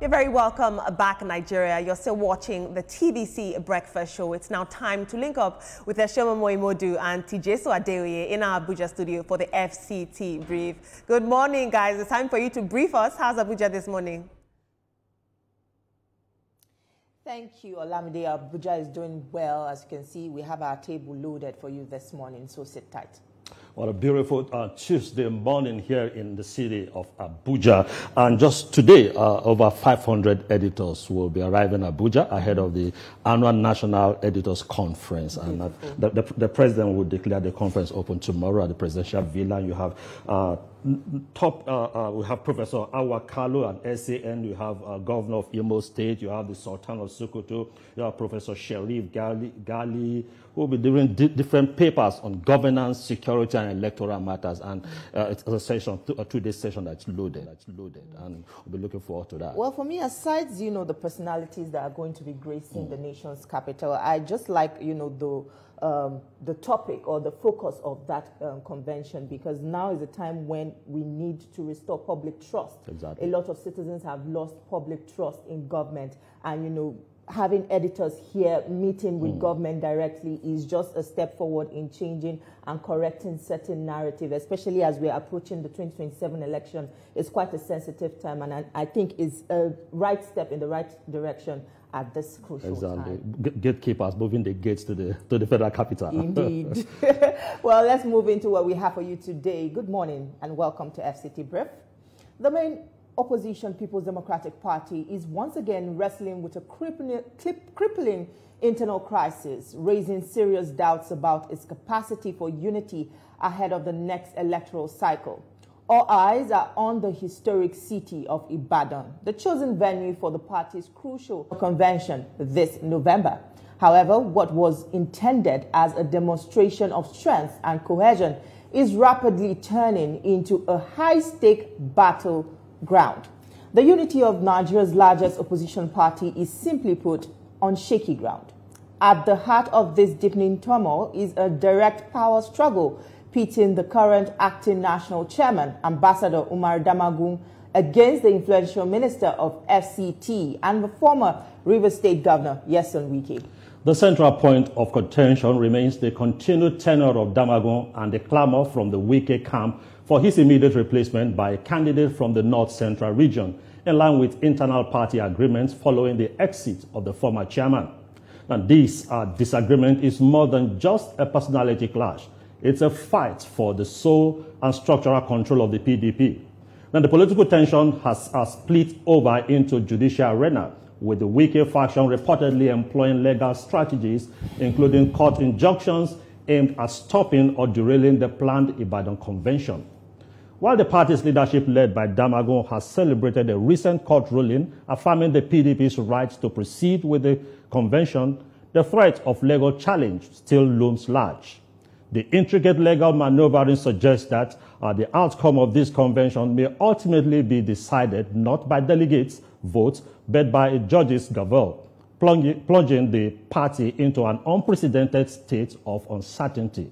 You're very welcome back, Nigeria. You're still watching the TVC Breakfast Show. It's now time to link up with Eshoma Moimodu and Tijeso Adeoye in our Abuja studio for the FCT Brief. Good morning, guys. It's time for you to brief us. How's Abuja this morning? Thank you, Olamide. Abuja is doing well. As you can see, we have our table loaded for you this morning, so sit tight. What a beautiful Tuesday morning here in the city of Abuja. And just today, over 500 editors will be arriving in Abuja ahead of the annual National Editors Conference. And the president will declare the conference open tomorrow at the presidential villa. You have we have Professor Awa Kalu and SAN. You have Governor of Imo State. You have the Sultan of Sokoto. You have Professor Sherif Gali, who will be doing different papers on governance, security, and electoral matters. And it's a session, a two-day session that's loaded. And we'll be looking forward to that. Well, for me, aside, the personalities that are going to be gracing the nation's capital, I just like, the topic or the focus of that convention, because now is a time when we need to restore public trust. Exactly. A lot of citizens have lost public trust in government, and having editors here meeting with government directly is just a step forward in changing and correcting certain narrative, especially as we're approaching the 2027 election. It's quite a sensitive time, and I think it's a right step in the right direction at this crucial time. Gatekeepers moving the gates to the federal capital. Indeed. Well, let's move into what we have for you today. Good morning and welcome to FCT Brief. The main opposition, People's Democratic Party, is once again wrestling with a crippling internal crisis, raising serious doubts about its capacity for unity ahead of the next electoral cycle. All eyes are on the historic city of Ibadan, the chosen venue for the party's crucial convention this November. However, what was intended as a demonstration of strength and is rapidly turning into a high-stake battleground. The unity of Nigeria's largest opposition party is, simply put, on shaky ground. At the heart of this deepening turmoil is a direct power struggle pitting the current acting national chairman, Ambassador Umar Damagum, against the influential minister of FCT and the former Rivers State Governor, Nyesom Wike. The central point of contention remains the continued tenure of Damagum and the clamor from the Wike camp for his immediate replacement by a candidate from the North Central region, in line with internal party agreements following the exit of the former chairman. And this disagreement is more than just a personality clash. It's a fight for the soul and structural control of the PDP. Now, the political tension has split over into judicial arena, with the Wike faction reportedly employing legal strategies, including court injunctions aimed at stopping or derailing the planned Ibadan convention. While the party's leadership, led by Damagum, has celebrated a recent court ruling affirming the PDP's right to proceed with the convention, the threat of legal challenge still looms large. The intricate legal maneuvering suggests that the outcome of this convention may ultimately be decided not by delegates' votes, but by a judge's gavel, plunging the party into an unprecedented state of uncertainty.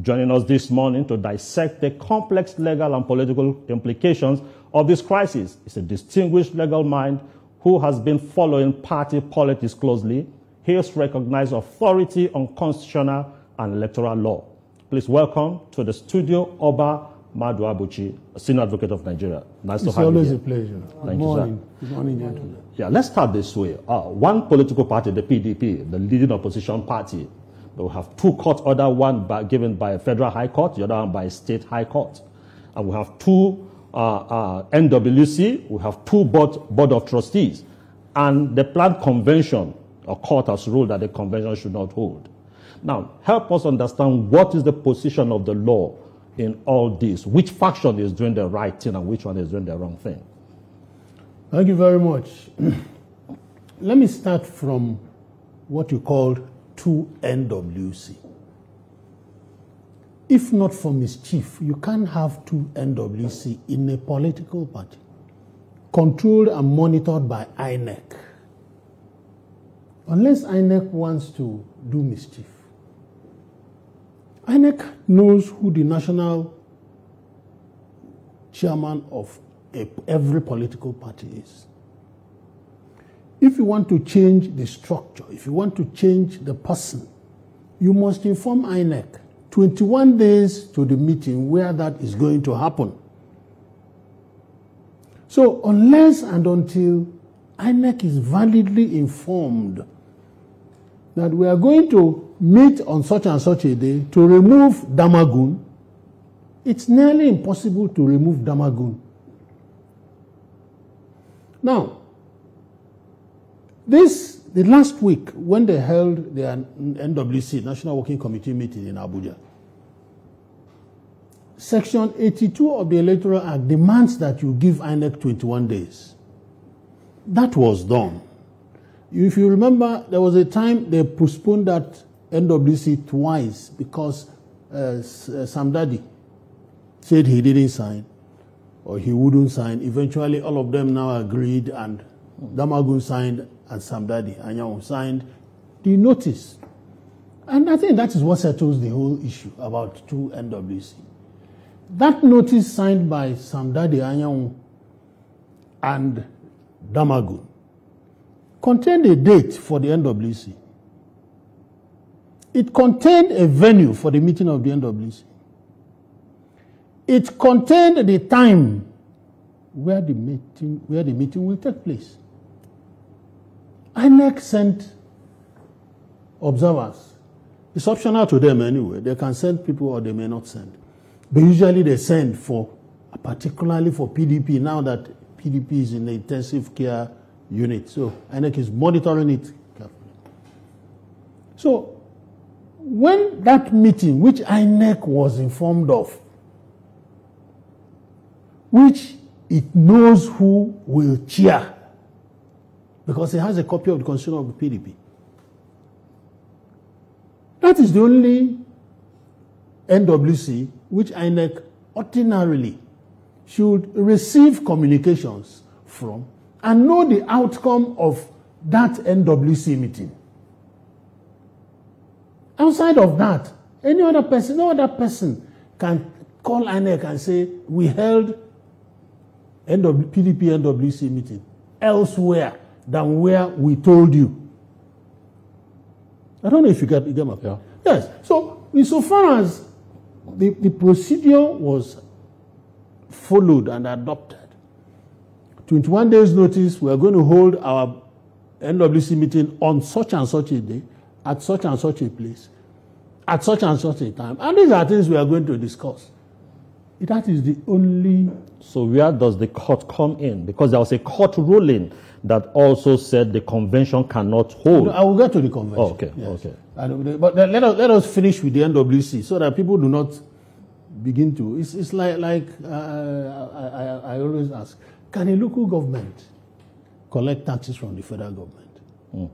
Joining us this morning to dissect the complex legal and political implications of this crisis is a distinguished legal mind who has been following party politics closely. He is recognized authority on constitutional and electoral law. Please welcome to the studio Oba Madu Abuchi, a senior advocate of Nigeria. Nice to have you. It's always a pleasure. Thank you, sir. Good morning, gentlemen. Yeah, let's start this way. One political party, the PDP, the leading opposition party, we have two court orders, one given by a federal high court, the other one by a state high court. And we have two NWC, we have two board of trustees. And the planned convention, a court has ruled that the convention should not hold. Now, help us understand what is the position of the law in all this. Which faction is doing the right thing and which one is doing the wrong thing? Thank you very much. Let me start from what you called 2NWC. If not for mischief, you can't have 2NWC in a political party controlled and monitored by INEC. Unless INEC wants to do mischief. INEC knows who the national chairman of every political party is. if you want to change the structure, if you want to change the person, you must inform INEC 21 days to the meeting where that is going to happen. So unless and until INEC is validly informed that we are going to meet on such and such a day to remove Damagun, it's nearly impossible to remove Damagun. Now, the last week when they held their NWC, National Working Committee meeting in Abuja, Section 82 of the Electoral Act demands that you give INEC 21 days. That was done. If you remember, there was a time they postponed that NWC twice because Sam Dadi said he didn't sign or he wouldn't sign. Eventually, all of them now agreed, and Damagun signed and Sam Dadi Anyanwu signed the notice. And I think that is what settles the whole issue about 2 NWC. That notice signed by Sam Dadi Anyanwu and Damagun contained a date for the NWC. It contained a venue for the meeting of the NWC. It contained the time where the meeting will take place. INEC sent observers. It's optional to them anyway. They can send people or they may not send. But usually they send particularly for PDP, now that PDP is in the intensive care unit. So INEC is monitoring it carefully. So when that meeting, which INEC was informed of, which it knows who will chair, because it has a copy of the constitution of the PDP. That is the only NWC which INEC ordinarily should receive communications from and know the outcome of that NWC meeting. Outside of that, no other person can call INEC and say, we held PDP NWC meeting elsewhere than where we told you. I don't know if you get my point. Yeah. Yes. So, insofar as the procedure was followed and adopted, 21 days notice, we are going to hold our NWC meeting on such and such a day, at such and such a place, at such and such a time. And these are things we are going to discuss. That is the only... So where does the court come in? Because there was a court ruling that also said the convention cannot hold. I will get to the convention. Oh, okay, yes. Okay. But let us finish with the NWC so that people do not begin to... It's like I always ask, can a local government collect taxes from the federal government? Mm.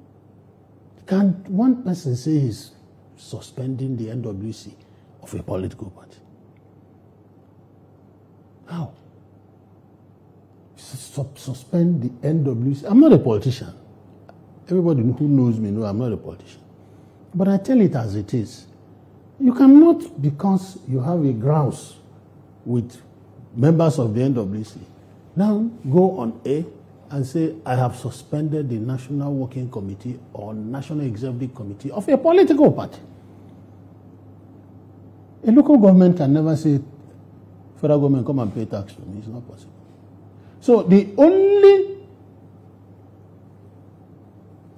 Can one person say he's suspending the NWC of a political party? How? Suspend the NWC. I'm not a politician. Everybody who knows me knows I'm not a politician. But I tell it as it is. You cannot, because you have a grouse with members of the NWC, now go on A and say, I have suspended the National Working Committee or National Executive Committee of a political party. A local government can never say, federal government, come and pay tax for me. It's not possible. So the only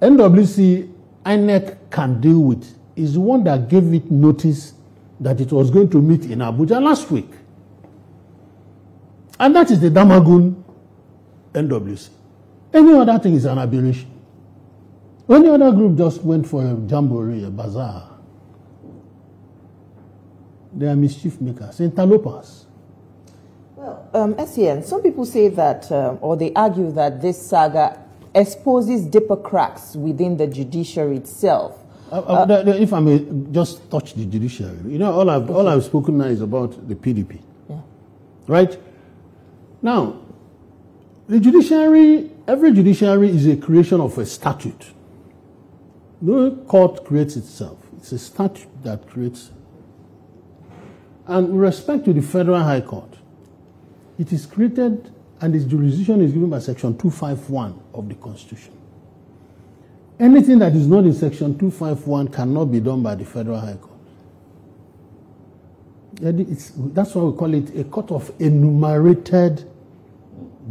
NWC INEC can deal with is the one that gave it notice that it was going to meet in Abuja last week. And that is the Damagun NWC. Any other thing is an aberration. Any other group just went for a jamboree, a bazaar. They are mischief makers, interlopers. Well, SEN, some people say that, or they argue that this saga exposes deeper cracks within the judiciary itself. If I may just touch the judiciary, you know, all I've spoken now is about the PDP, yeah. Right? Now, the judiciary, every judiciary is a creation of a statute. No court creates itself. It's a statute that creates. And with respect to the Federal High Court, it is created and its jurisdiction is given by Section 251 of the Constitution. anything that is not in Section 251 cannot be done by the Federal High Court. That's why we call it a court of enumerated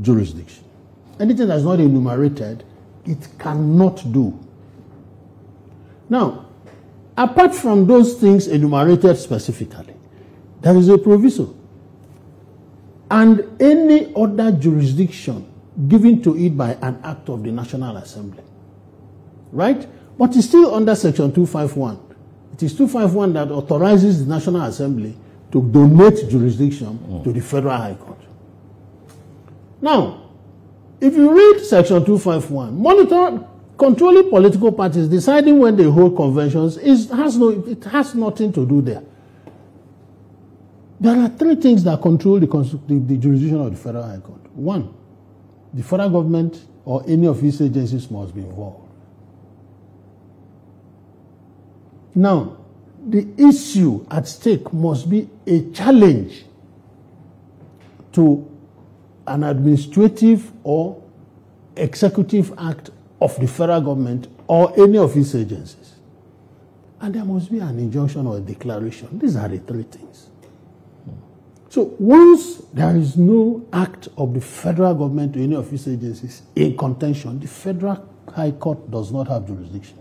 jurisdiction. Anything that's not enumerated, it cannot do. Now, apart from those things enumerated specifically, there is a proviso. And any other jurisdiction given to it by an act of the National Assembly. Right? But it's still under Section 251. It is 251 that authorizes the National Assembly to donate jurisdiction to the Federal High Court. Now, if you read Section 251, controlling political parties, deciding when they hold conventions, it has nothing to do there. There are three things that control the jurisdiction of the Federal High Court. One, the federal government or any of its agencies must be involved. Now, the issue at stake must be a challenge to an administrative or executive act of the federal government or any of its agencies. And there must be an injunction or a declaration. These are the three things. So once there is no act of the federal government or any of its agencies in contention, the Federal High Court does not have jurisdiction.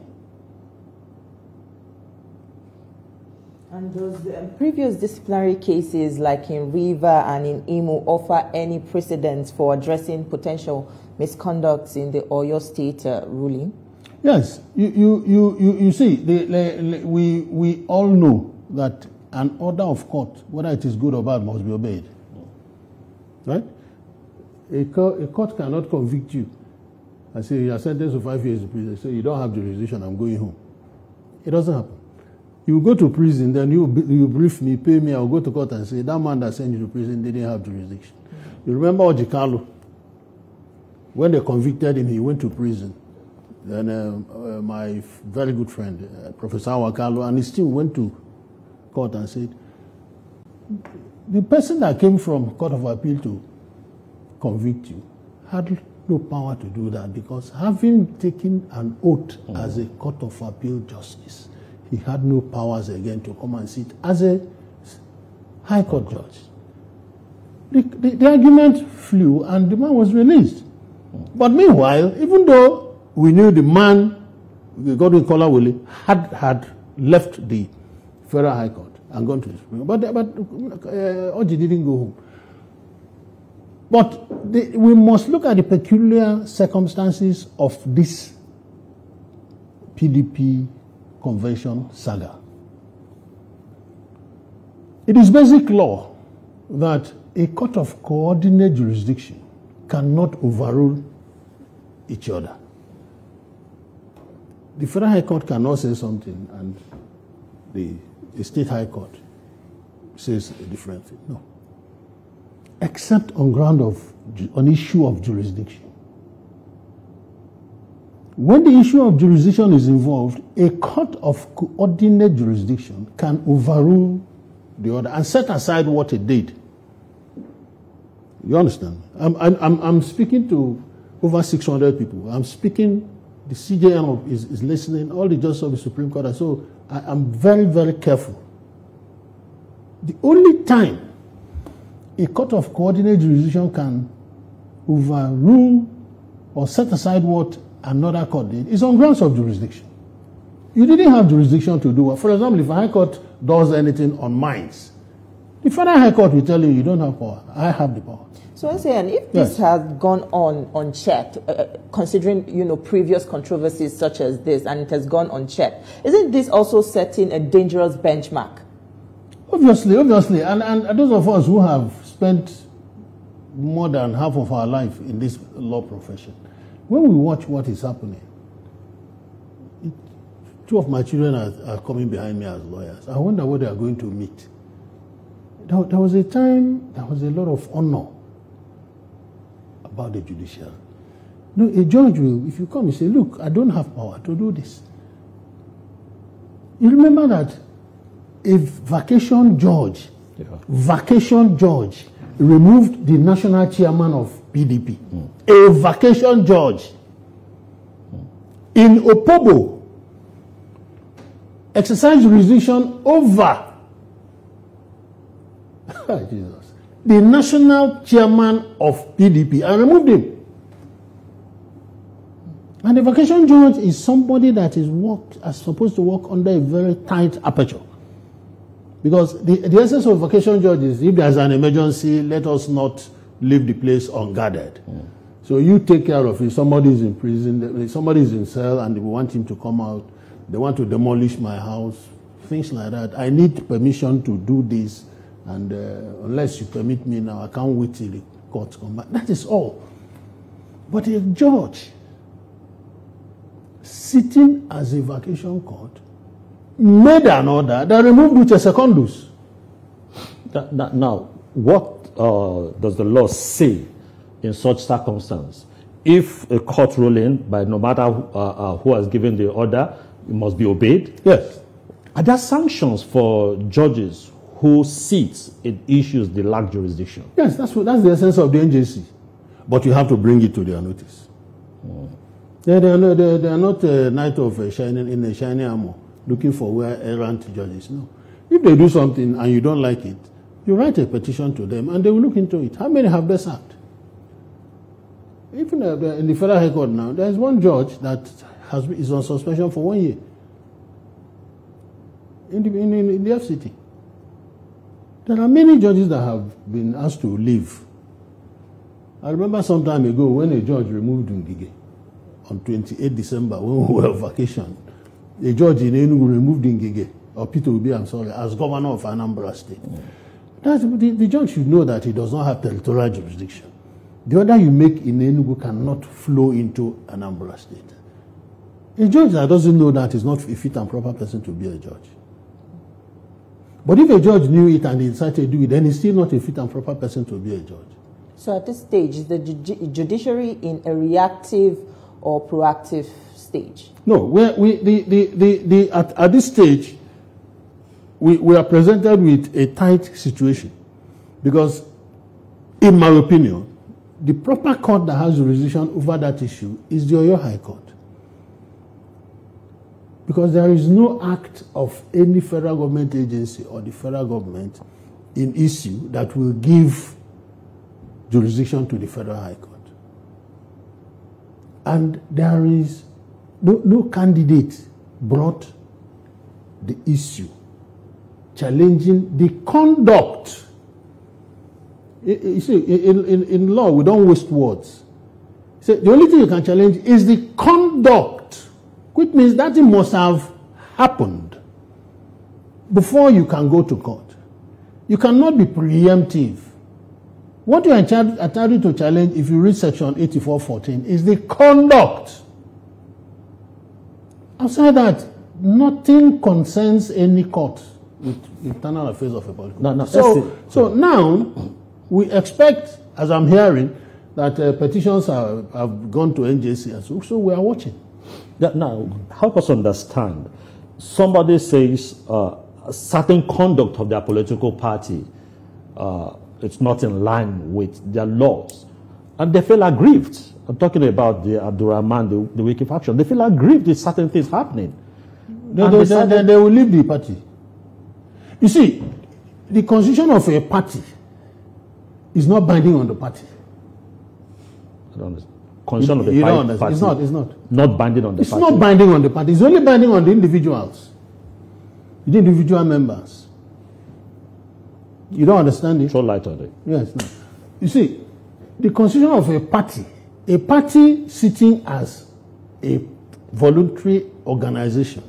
And does previous disciplinary cases like in River and in Imo offer any precedents for addressing potential misconducts in the Oyo State ruling? Yes. You see, we all know that an order of court, whether it is good or bad, must be obeyed. Right? A court cannot convict you and say, you are sentenced to 5 years in prison. So you don't have jurisdiction, I'm going home. It doesn't happen. You go to prison, then you brief me, pay me, I'll go to court and say, that man that sent you to prison didn't have jurisdiction. You remember Ojikalu? When they convicted him, he went to prison. Then my very good friend, Professor Awakalu, and he still went to court and said, the person that came from Court of Appeal to convict you had no power to do that, because having taken an oath as a Court of Appeal justice, he had no powers again to come and sit as a High Court judge. The argument flew and the man was released. But meanwhile, even though we knew the man, Godwin Kolawole, had left the Federal High Court and gone to the Supreme Court, but Oji didn't go home. But we must look at the peculiar circumstances of this PDP convention saga. It is basic law that a court of coordinate jurisdiction cannot overrule each other. The Federal High Court cannot say something and the State High Court says a different thing. No. Except on issue of jurisdiction. When the issue of jurisdiction is involved, a court of coordinate jurisdiction can overrule the other and set aside what it did. You understand? I'm speaking to over 600 people. I'm speaking, the CJM is listening, all the judges of the Supreme Court, and so I'm very, very careful. The only time a court of coordinate jurisdiction can overrule or set aside what another court did is on grounds of jurisdiction. You didn't have jurisdiction to do it. For example, if a High Court does anything on mines, the Federal High Court will tell you, you don't have power. I have the power. So I'm saying, if this has gone on unchecked, considering previous controversies such as this, and it has gone unchecked, isn't this also setting a dangerous benchmark? Obviously, and those of us who have spent more than half of our life in this law profession, when we watch what is happening, two of my children are coming behind me as lawyers. I wonder what they are going to meet. There was a time, there was a lot of honor about the judiciary. A judge will, if you come and say, look, I don't have power to do this. You remember that a vacation judge removed the national chairman of PDP. A vacation judge. in Opobo exercised jurisdiction over Jesus, the national chairman of PDP, and removed him. And the vacation judge is somebody that is supposed to work under a very tight aperture. Because the essence of vacation judge is, if there's an emergency, let us not leave the place unguarded. So you take care of it. Somebody is in prison, somebody is in cell, and they want him to come out. They want to demolish my house, things like that. I need permission to do this, and unless you permit me now, I can't wait till the courts come back. That is all. But a judge sitting as a vacation court made an order that removed Uche Secondus. Now, what does the law say in such circumstance? If a court ruling, by no matter who has given the order, it must be obeyed? Yes. Are there sanctions for judges whose seats in issues they lack jurisdiction? Yes, that's the essence of the NJC. But you have to bring it to their notice. They are not a knight of a shiny armor looking for where errant judges. No. If they do something and you don't like it, you write a petition to them and they will look into it. How many have they sacked? Even in the Federal High Court now, there is one judge that is on suspension for 1 year in the FCT. There are many judges that have been asked to leave. I remember some time ago when a judge removed Ngige on 28 December when we were on vacation. A judge in Enugu removed Ngige, or Peter Obi, I'm sorry, as governor of Anambra State. The judge should know that he does not have territorial jurisdiction. The order you make in Enugu cannot flow into Anambra State. A judge that doesn't know that is not a fit and proper person to be a judge. But if a judge knew it and he decided to do it, then he's still not a fit and proper person to be a judge. So at this stage, is the judiciary in a reactive or proactive stage? No, at this stage, we are presented with a tight situation. Because, in my opinion, the proper court that has jurisdiction over that issue is the Oyo High Court. Because there is no act of any federal government agency or the federal government in issue that will give jurisdiction to the Federal High Court. And there is no candidate brought the issue challenging the conduct. You see, in law, we don't waste words. So the only thing you can challenge is the conduct, which means that it must have happened before you can go to court. You cannot be preemptive. What you are entitled to challenge, if you read section 8414, is the conduct. Outside that, nothing concerns any court with internal affairs of a political. So now, we expect, as I'm hearing, that petitions have gone to NJC, and so we are watching. Now, help us understand. Somebody says a certain conduct of their political party it's not in line with their laws. And they feel aggrieved. I'm talking about the Abdurrahman, the Wiki faction. They feel aggrieved with certain things happening. They will leave the party. You see, the constitution of a party is not binding on the party. I don't understand. Constitution of the party. It's not. Not binding on the party. It's not binding on the party. It's only binding on the individuals. The individual members. You don't understand it? Throw light on it. Yes. No. You see, the constitution of a party sitting as a voluntary organization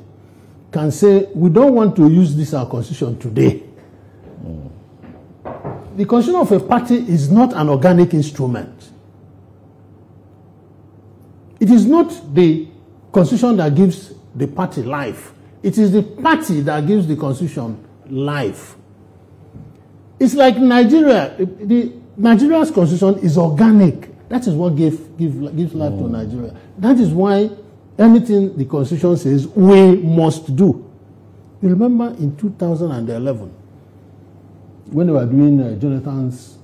can say, we don't want to use this our constitution today. The constitution of a party is not an organic instrument. It is not the constitution that gives the party life. It is the party that gives the constitution life. It's like Nigeria. Nigeria's constitution is organic. That is what gives life to Nigeria. That is why anything the constitution says we must do. You remember in 2011, when they were doing Jonathan's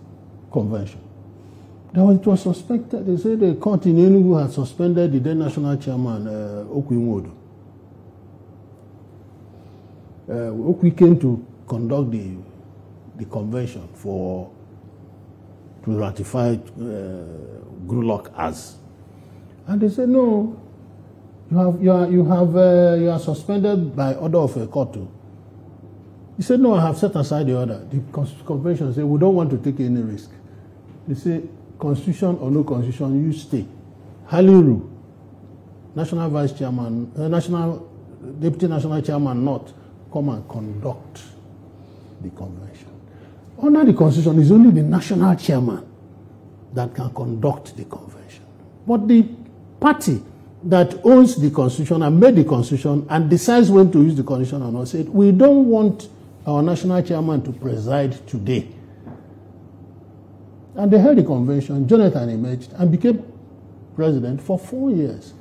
convention, It was suspected. They said the court in Enugu had suspended the then national chairman, Okwi Nwodo. Okwi came to conduct the convention to ratify Grulok as, and they said no, you are suspended by order of a court. He said no, I have set aside the order. The convention said we don't want to take any risk. They say constitution or no constitution, you stay. Haliru, national vice chairman, deputy national chairman, not come and conduct the convention. Under the constitution, it's only the national chairman that can conduct the convention. But the party that owns the constitution and made the constitution and decides when to use the constitution or not said, we don't want our national chairman to preside today. And they held the convention. Jonathan emerged and became president for 4 years.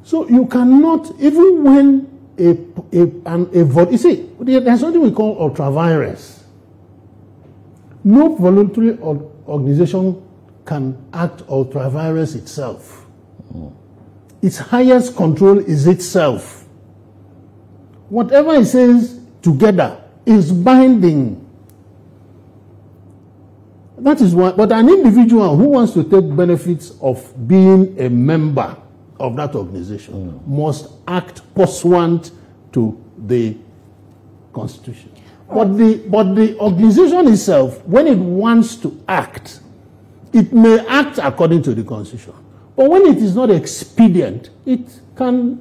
So you cannot, even when a vote, you see, there's something we call ultra-virus. No voluntary organization can act ultra-virus itself. Its highest control is itself. Whatever it says together is binding. That is why, but an individual who wants to take benefits of being a member of that organization must act pursuant to the constitution. But the organization itself, when it wants to act, it may act according to the constitution. But when it is not expedient, it can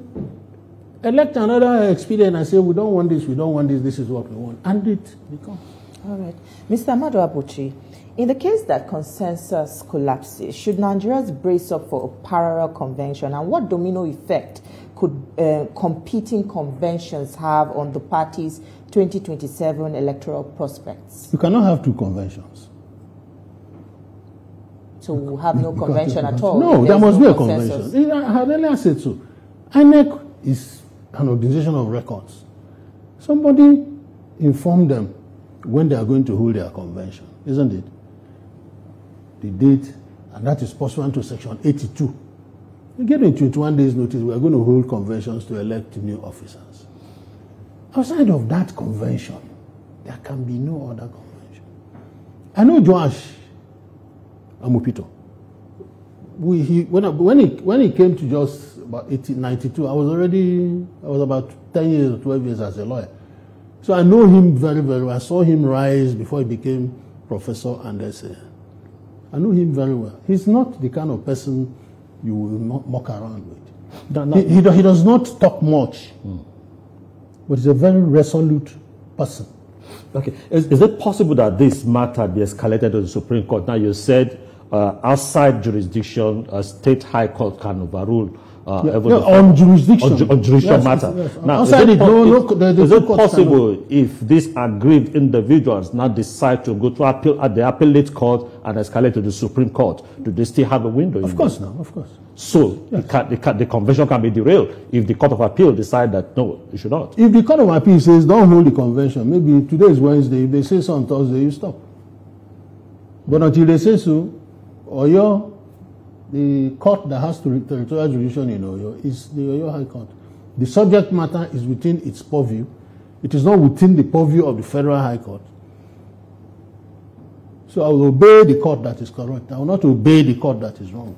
elect another expedient and say, we don't want this, this is what we want. And it becomes. All right. Mr. Amadu Abuchi, in the case that consensus collapses, should Nigerians brace up for a parallel convention? And what domino effect could competing conventions have on the party's 2027 electoral prospects? You cannot have two conventions. So we'll have no convention at all? No, there must be a convention. I had earlier said so. INEC is an organization of records. Somebody informed them when they are going to hold their convention, isn't it? The date, and that is pursuant to Section 82. You get in 21 days notice, we are going to hold conventions to elect new officers. Outside of that convention, there can be no other convention. I know Joash Amupito. When he came to just about 1892, I was about 10 years or 12 years as a lawyer. So I know him very, very well. I saw him rise before he became professor and essay. I know him very well. He's not the kind of person you will mock around with. He does not talk much, but he's a very resolute person. Okay. Is it possible that this matter be escalated to the Supreme Court? Now, you said outside jurisdiction, a state high court can overrule on jurisdiction. On jurisdiction matter. Yes. Now, is it possible if these aggrieved individuals now decide to go to appeal at the appellate court and escalate to the Supreme Court? Do they still have a window? Of course, now, of course. So yes. The convention can be derailed if the Court of Appeal decide that no, it should not. If the Court of Appeal says don't hold the convention, maybe today is Wednesday. If they say so on Thursday, you stop. But until they say so, Oyo, the court that has territorial jurisdiction in Oyo is the Oyo High Court. The subject matter is within its purview. It is not within the purview of the Federal High Court. So I will obey the court that is correct. I will not obey the court that is wrong.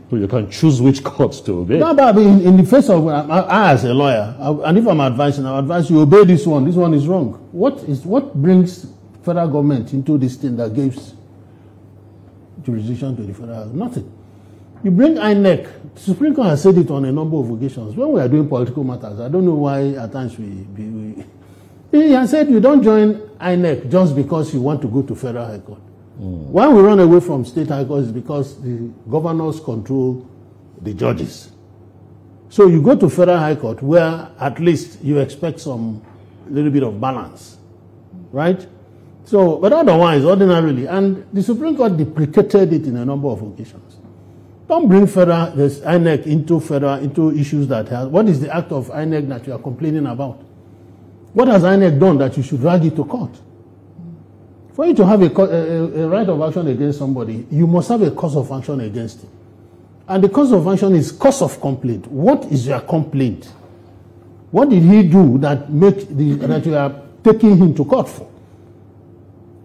So you can choose which courts to obey. No, but in the face of, I as a lawyer, and if I'm advising, I advise you obey this one. This one is wrong. What brings federal government into this thing that gives jurisdiction to the federal? Nothing. You bring INEC. The Supreme Court has said it on a number of occasions. When we are doing political matters, I don't know why at times he has said you don't join INEC just because you want to go to Federal High Court. Why we run away from State High Court is because the governors control the judges. So you go to Federal High Court where at least you expect some little bit of balance, right? So, but otherwise, ordinarily, and the Supreme Court deprecated it in a number of occasions. Don't bring this INEC into issues that have. What is the act of INEC that you are complaining about? What has INEC done that you should drag it to court? For you to have a right of action against somebody, you must have a cause of action against him. And the cause of action is cause of complaint. What is your complaint? What did he do that that you are taking him to court for?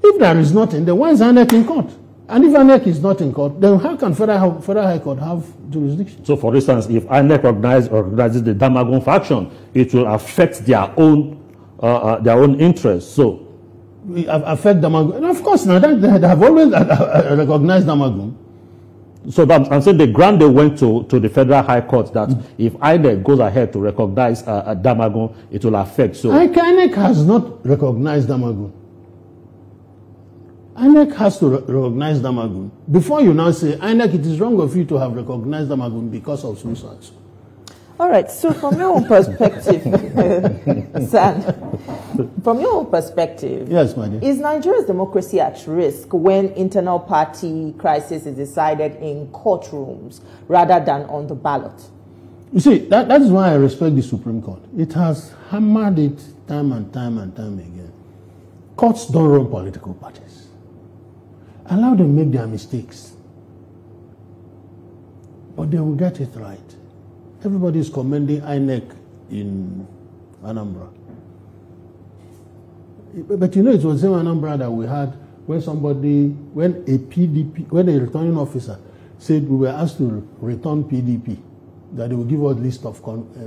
If there is nothing, then why is INEC in court? And if INEC is not in court, then how can Federal High Court have jurisdiction? So, for instance, if INEC recognizes the Damagum faction, it will affect their own interests. So, affect Damagum. And of course, now they have always recognized Damagum. So I'm saying the ground they went to the Federal High Court that if INEC goes ahead to recognize Damagum, it will affect. So INEC has not recognized Damagum. INEC has to recognize Damagum. Before you now say, INEC, it is wrong of you to have recognized Damagum because of suicides. All right, so from your own perspective, San, from your own perspective, yes, my dear, is Nigeria's democracy at risk when internal party crisis is decided in courtrooms rather than on the ballot? You see, that is why I respect the Supreme Court. It has hammered it time and time and time again. Courts don't run political parties. Allow them make their mistakes. But they will get it right. Everybody is commending INEC in Anambra. But you know, it was the same Anambra that we had when a returning officer said we were asked to return PDP, that they will give us a list of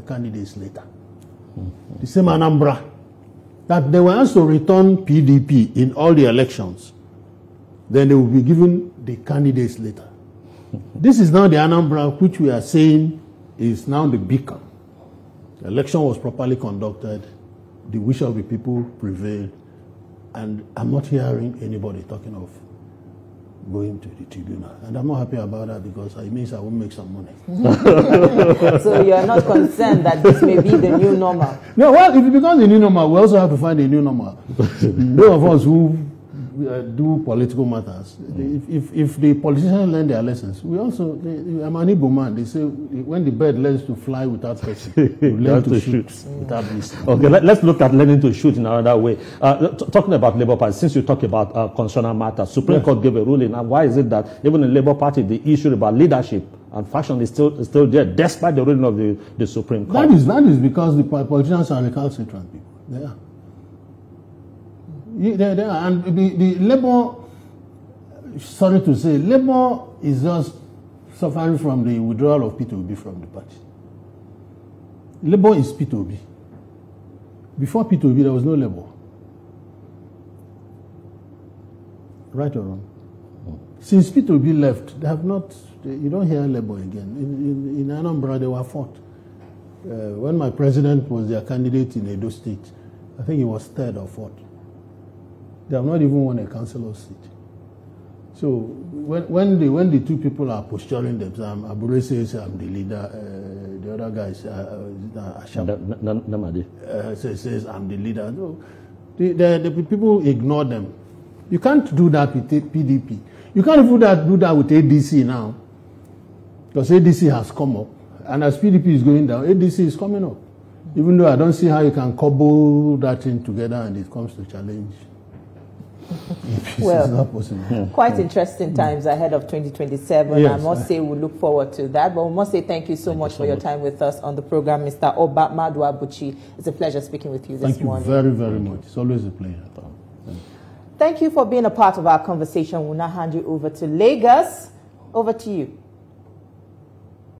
candidates later. The same Anambra, that they were asked to return PDP in all the elections, then they will be given the candidates later. This is now the Anambra which we are saying is now the beacon. The election was properly conducted, the wish of the people prevailed, and I'm not hearing anybody talking of going to the tribunal. And I'm not happy about that because it means I won't make some money. So you're not concerned that this may be the new normal? No, well, if it becomes the new normal, we also have to find a new normal. Those of us who do political matters, if the politicians learn their lessons, we also, I'm an Igbo man, they say when the bird learns to fly without person, you learn to shoot without listening. Okay, let's look at learning to shoot in another way. Talking about Labour Party, since you talk about constitutional matters, Supreme Court gave a ruling, and why is it that even in Labour Party, the issue about leadership and faction is still there, despite the ruling of the Supreme Court? That is because the politicians are recalcitrant people. They are. They are. And the Labour, sorry to say, Labour is just suffering from the withdrawal of P2B from the party. Labour is P2B. Before P2B, there was no Labour. Right or wrong? Since P2B left, they have not, you don't hear Labour again. In Anambra, they were fought. When my president was their candidate in Edo State, I think he was third or fourth. They have not even won a councillor seat. So when the two people are posturing themselves, Abure says I'm the leader, the other guy says I'm the leader. So the people ignore them. You can't do that with PDP. You can't even do that with ADC now, because ADC has come up, and as PDP is going down, ADC is coming up. Even though I don't see how you can cobble that thing together and it comes to challenge. Well, it's not possible. Quite interesting times ahead of 2027. Yes, I must say we look forward to that. But we must say thank you so much for your time with us on the program, Mr. Oba Maduabuchi. It's a pleasure speaking with you this morning. Thank you very, very much. It's always a pleasure. Thank you for being a part of our conversation. We'll now hand you over to Lagos. Over to you.